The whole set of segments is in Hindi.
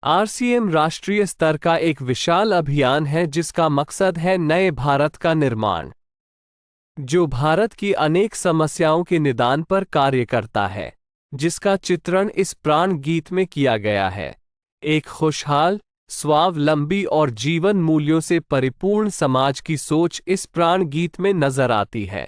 आरसीएम राष्ट्रीय स्तर का एक विशाल अभियान है जिसका मकसद है नए भारत का निर्माण, जो भारत की अनेक समस्याओं के निदान पर कार्य करता है, जिसका चित्रण इस प्राण गीत में किया गया है। एक खुशहाल, स्वावलंबी और जीवन मूल्यों से परिपूर्ण समाज की सोच इस प्राण गीत में नजर आती है।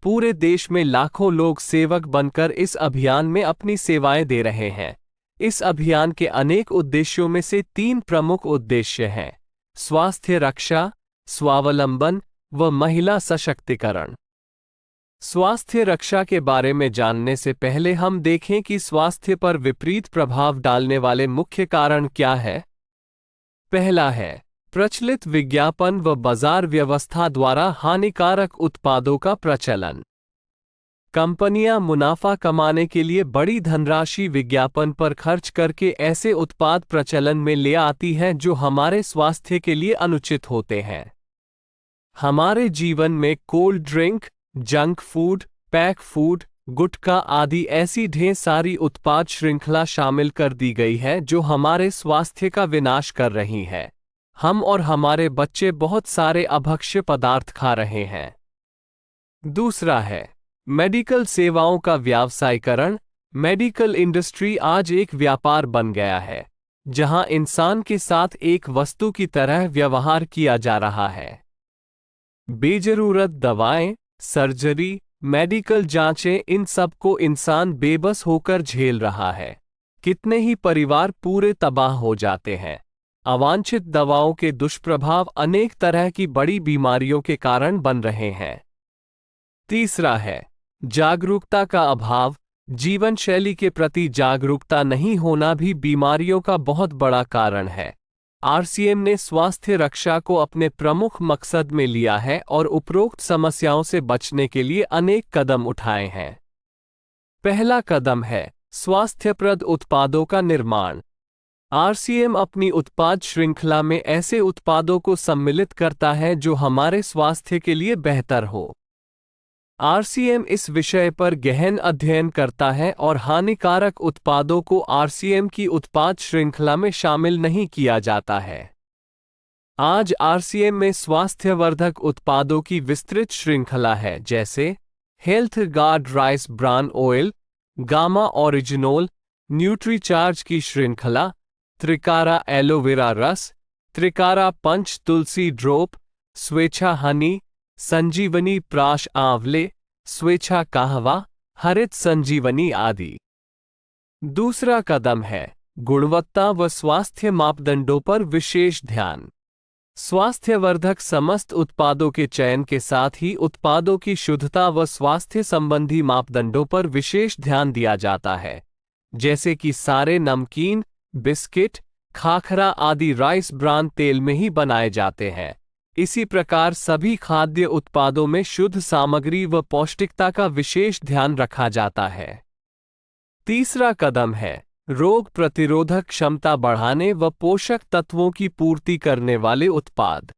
पूरे देश में लाखों लोग सेवक बनकर इस अभियान में अपनी सेवाएं दे रहे हैं। इस अभियान के अनेक उद्देश्यों में से 3 प्रमुख उद्देश्य हैं: स्वास्थ्य रक्षा, स्वावलंबन व महिला सशक्तिकरण। स्वास्थ्य रक्षा के बारे में जानने से पहले हम देखें कि स्वास्थ्य पर विपरीत प्रभाव डालने वाले मुख्य कारण क्या है। पहला है प्रचलित विज्ञापन व बाजार व्यवस्था द्वारा हानिकारक उत्पादों का प्रचलन। कंपनियां मुनाफा कमाने के लिए बड़ी धनराशि विज्ञापन पर खर्च करके ऐसे उत्पाद प्रचलन में ले आती हैं जो हमारे स्वास्थ्य के लिए अनुचित होते हैं। हमारे जीवन में cold drink, junk food, pack food, gutkha आदि ऐसी ढेर सारी उत्पाद श्रृंखला शामिल कर दी गई है जो हमारे स्वास्थ्य का विनाश कर रही है। हम और हमारे बच्चे बहुत सारे अभक्ष्य पदार्थ खा रहे हैं। दूसरा है मेडिकल सेवाओं का व्यावसायीकरण। मेडिकल इंडस्ट्री आज एक व्यापार बन गया है, जहां इंसान के साथ एक वस्तु की तरह व्यवहार किया जा रहा है। बेजरूरत दवाएं, सर्जरी, मेडिकल जांचें, इन सब को इंसान बेबस होकर झेल रहा है। कितने ही परिवार पूरे तबाह हो जाते हैं। अवांछित दवाओं के दुष्प्रभाव अनेक तरह की बड़ी बीमारियों के कारण बन रहे हैं। तीसरा है जागरूकता का अभाव। जीवन शैली के प्रति जागरूकता नहीं होना भी बीमारियों का बहुत बड़ा कारण है। आरसीएम ने स्वास्थ्य रक्षा को अपने प्रमुख मकसद में लिया है और उपरोक्त समस्याओं से बचने के लिए अनेक कदम उठाए हैं। पहला कदम है स्वास्थ्यप्रद उत्पादों का निर्माण। आरसीएम अपनी उत्पाद श्रृंखला में ऐसे उत्पादों को सम्मिलित करता है जो हमारे स्वास्थ्य के लिए बेहतर हो। आरसीएम इस विषय पर गहन अध्ययन करता है और हानिकारक उत्पादों को आरसीएम की उत्पाद श्रृंखला में शामिल नहीं किया जाता है। आज आरसीएम में स्वास्थ्यवर्धक उत्पादों की विस्तृत श्रृंखला है, जैसे Health Guard rice bran oil, gamma oryzanol, Nutricharge की श्रृंखला, त्रिकारा एलोवेरा रस, त्रिकारा पंच तुलसी ड्रॉप, स्वेच्छा हनी, संजीवनी प्राश आंवले, स्वेच्छा कहवा, हरित संजीवनी आदि। दूसरा कदम है गुणवत्ता व स्वास्थ्य मापदंडों पर विशेष ध्यान। स्वास्थ्यवर्धक समस्त उत्पादों के चयन के साथ ही उत्पादों की शुद्धता व स्वास्थ्य संबंधी मापदंडों पर विशेष ध्यान दिया जाता है, जैसे कि सारे नमकीन, बिस्किट, खाखरा आदि राइस ब्रान तेल में ही बनाए जाते हैं। इसी प्रकार सभी खाद्य उत्पादों में शुद्ध सामग्री व पौष्टिकता का विशेष ध्यान रखा जाता है। तीसरा कदम है रोग प्रतिरोधक क्षमता बढ़ाने व पोषक तत्वों की पूर्ति करने वाले उत्पाद।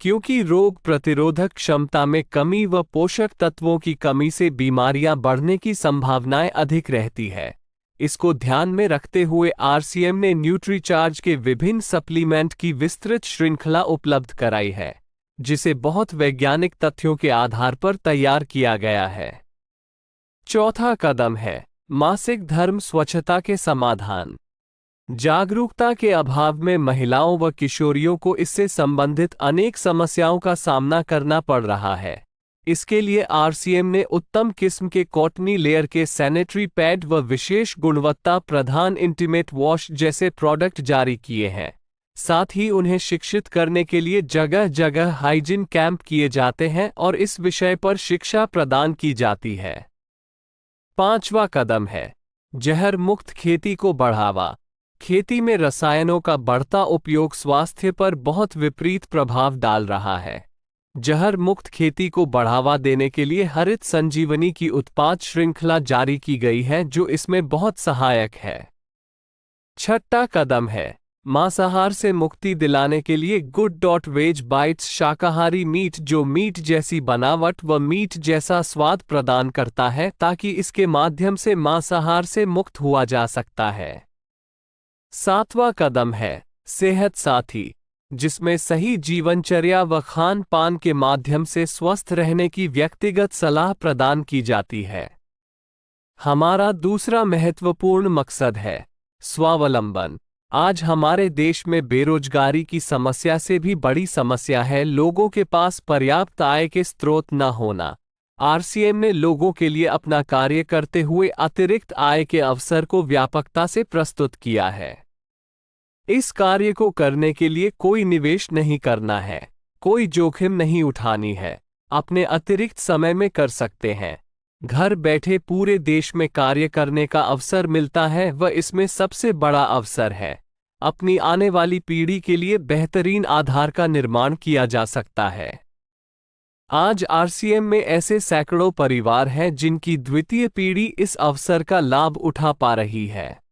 क्योंकि रोग प्रतिरोधक क्षमता में कमी व पोषक तत्वों की कमी से बीमारियां बढ़ने की संभावनाएं अधिक रहती है, इसको ध्यान में रखते हुए आरसीएम ने न्यूट्रीचार्ज के विभिन्न सप्लीमेंट की विस्तृत श्रृंखला उपलब्ध कराई है, जिसे बहुत वैज्ञानिक तथ्यों के आधार पर तैयार किया गया है। चौथा कदम है मासिक धर्म स्वच्छता के समाधान। जागरूकता के अभाव में महिलाओं व किशोरियों को इससे संबंधित अनेक समस्याओं का सामना करना पड़ रहा है। इसके लिए आरसीएम ने उत्तम किस्म के कॉटनी लेयर के सैनिटरी पैड व विशेष गुणवत्ता प्रधान इंटीमेट वॉश जैसे प्रोडक्ट जारी किए हैं। साथ ही उन्हें शिक्षित करने के लिए जगह जगह हाइजीन कैंप किए जाते हैं और इस विषय पर शिक्षा प्रदान की जाती है। पांचवा कदम है जहर मुक्त खेती को बढ़ावा। खेती में रसायनों का बढ़ता उपयोग स्वास्थ्य पर बहुत विपरीत प्रभाव डाल रहा है। जहर मुक्त खेती को बढ़ावा देने के लिए हरित संजीवनी की उत्पाद श्रृंखला जारी की गई है, जो इसमें बहुत सहायक है। छठा कदम है मांसाहार से मुक्ति दिलाने के लिए गुड.वेज बाइट्स शाकाहारी मीट, जो मीट जैसी बनावट व मीट जैसा स्वाद प्रदान करता है, ताकि इसके माध्यम से मांसाहार से मुक्त हुआ जा सकता है। सातवां कदम है सेहत साथी, जिसमें सही जीवनचर्या व खान पान के माध्यम से स्वस्थ रहने की व्यक्तिगत सलाह प्रदान की जाती है। हमारा दूसरा महत्वपूर्ण मकसद है स्वावलंबन। आज हमारे देश में बेरोजगारी की समस्या से भी बड़ी समस्या है लोगों के पास पर्याप्त आय के स्रोत न होना। आरसीएम ने लोगों के लिए अपना कार्य करते हुए अतिरिक्त आय के अवसर को व्यापकता से प्रस्तुत किया है। इस कार्य को करने के लिए कोई निवेश नहीं करना है, कोई जोखिम नहीं उठानी है, अपने अतिरिक्त समय में कर सकते हैं। घर बैठे पूरे देश में कार्य करने का अवसर मिलता है व इसमें सबसे बड़ा अवसर है अपनी आने वाली पीढ़ी के लिए बेहतरीन आधार का निर्माण किया जा सकता है। आज आरसीएम में ऐसे सैकड़ों परिवार हैं जिनकी द्वितीय पीढ़ी इस अवसर का लाभ उठा पा रही है।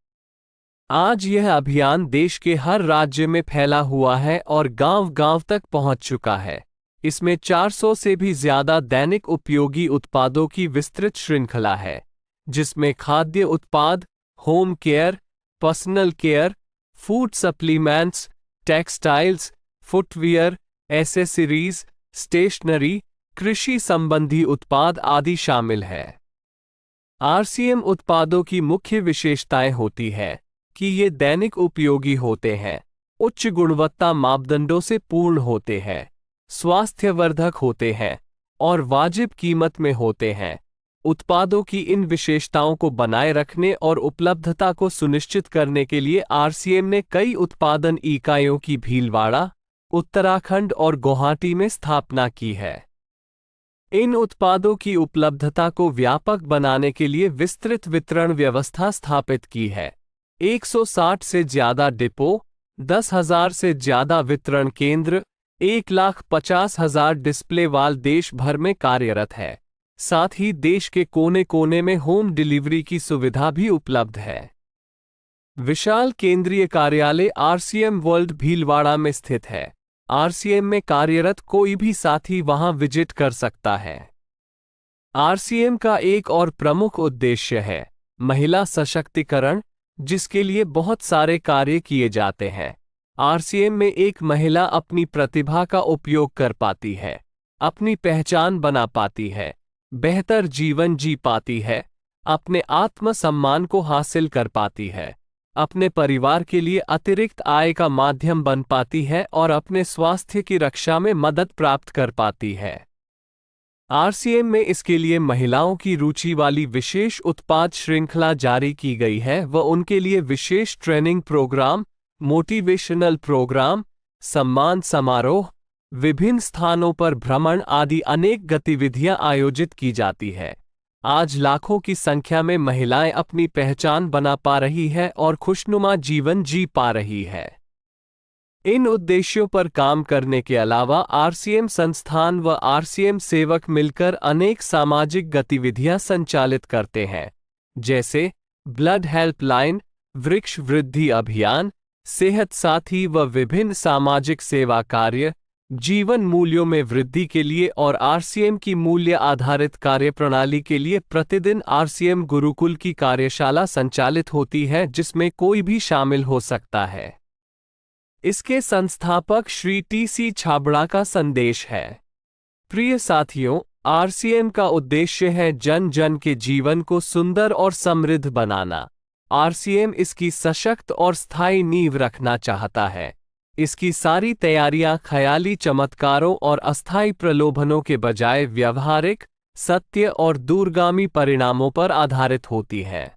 आज यह अभियान देश के हर राज्य में फैला हुआ है और गांव-गांव तक पहुंच चुका है। इसमें 400 से भी ज्यादा दैनिक उपयोगी उत्पादों की विस्तृत श्रृंखला है, जिसमें खाद्य उत्पाद, home care, personal care, food supplements, textiles, footwear, accessories, stationery, कृषि संबंधी उत्पाद आदि शामिल है। आरसीएम उत्पादों की मुख्य विशेषताएं होती है कि ये दैनिक उपयोगी होते हैं, उच्च गुणवत्ता मापदंडों से पूर्ण होते हैं, स्वास्थ्यवर्धक होते हैं और वाजिब कीमत में होते हैं। उत्पादों की इन विशेषताओं को बनाए रखने और उपलब्धता को सुनिश्चित करने के लिए आरसीएम ने कई उत्पादन इकाइयों की भीलवाड़ा, उत्तराखंड और गुवाहाटी में स्थापना की है। इन उत्पादों की उपलब्धता को व्यापक बनाने के लिए विस्तृत वितरण व्यवस्था स्थापित की है। 160 से ज्यादा डिपो, 10,000 से ज्यादा वितरण केंद्र, 1,50,000 डिस्प्ले वाल देश भर में कार्यरत है। साथ ही देश के कोने कोने में होम डिलीवरी की सुविधा भी उपलब्ध है। विशाल केंद्रीय कार्यालय आरसीएम वर्ल्ड भीलवाड़ा में स्थित है। आरसीएम में कार्यरत कोई भी साथी वहां विजिट कर सकता है। आरसीएम का एक और प्रमुख उद्देश्य है महिला सशक्तिकरण, जिसके लिए बहुत सारे कार्य किए जाते हैं। आरसीएम में एक महिला अपनी प्रतिभा का उपयोग कर पाती है, अपनी पहचान बना पाती है, बेहतर जीवन जी पाती है, अपने आत्मसम्मान को हासिल कर पाती है, अपने परिवार के लिए अतिरिक्त आय का माध्यम बन पाती है और अपने स्वास्थ्य की रक्षा में मदद प्राप्त कर पाती है। आरसीएम में इसके लिए महिलाओं की रुचि वाली विशेष उत्पाद श्रृंखला जारी की गई है व उनके लिए विशेष ट्रेनिंग प्रोग्राम, मोटिवेशनल प्रोग्राम, सम्मान समारोह, विभिन्न स्थानों पर भ्रमण आदि अनेक गतिविधियां आयोजित की जाती है। आज लाखों की संख्या में महिलाएं अपनी पहचान बना पा रही है और खुशनुमा जीवन जी पा रही है। इन उद्देश्यों पर काम करने के अलावा आरसीएम संस्थान व आरसीएम सेवक मिलकर अनेक सामाजिक गतिविधियां संचालित करते हैं, जैसे ब्लड हेल्पलाइन, वृक्ष वृद्धि अभियान, सेहत साथी व विभिन्न सामाजिक सेवा कार्य, जीवन मूल्यों में वृद्धि के लिए और आरसीएम की मूल्य आधारित कार्यप्रणाली के लिए प्रतिदिन आरसीएम गुरुकुल की कार्यशाला संचालित होती है, जिसमें कोई भी शामिल हो सकता है। इसके संस्थापक श्री टी.सी. छाबड़ा का संदेश है। प्रिय साथियों, आरसीएम का उद्देश्य है जन जन के जीवन को सुंदर और समृद्ध बनाना। आरसीएम इसकी सशक्त और स्थायी नींव रखना चाहता है। इसकी सारी तैयारियां ख्याली चमत्कारों और अस्थायी प्रलोभनों के बजाय व्यावहारिक, सत्य और दूरगामी परिणामों पर आधारित होती हैं।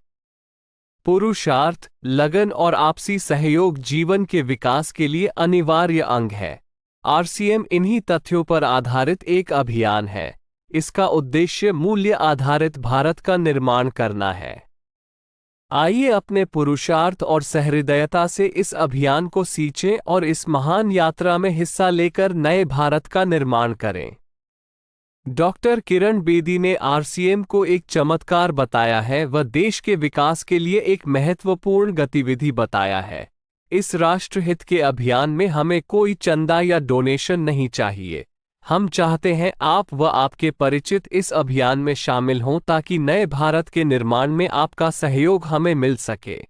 पुरुषार्थ, लगन और आपसी सहयोग जीवन के विकास के लिए अनिवार्य अंग है। आरसीएम इन्हीं तथ्यों पर आधारित एक अभियान है। इसका उद्देश्य मूल्य आधारित भारत का निर्माण करना है। आइए अपने पुरुषार्थ और सहृदयता से इस अभियान को सींचें और इस महान यात्रा में हिस्सा लेकर नए भारत का निर्माण करें। डॉक्टर किरण बेदी ने आरसीएम को एक चमत्कार बताया है व देश के विकास के लिए एक महत्वपूर्ण गतिविधि बताया है। इस राष्ट्रहित के अभियान में हमें कोई चंदा या डोनेशन नहीं चाहिए। हम चाहते हैं आप व आपके परिचित इस अभियान में शामिल हों ताकि नए भारत के निर्माण में आपका सहयोग हमें मिल सके।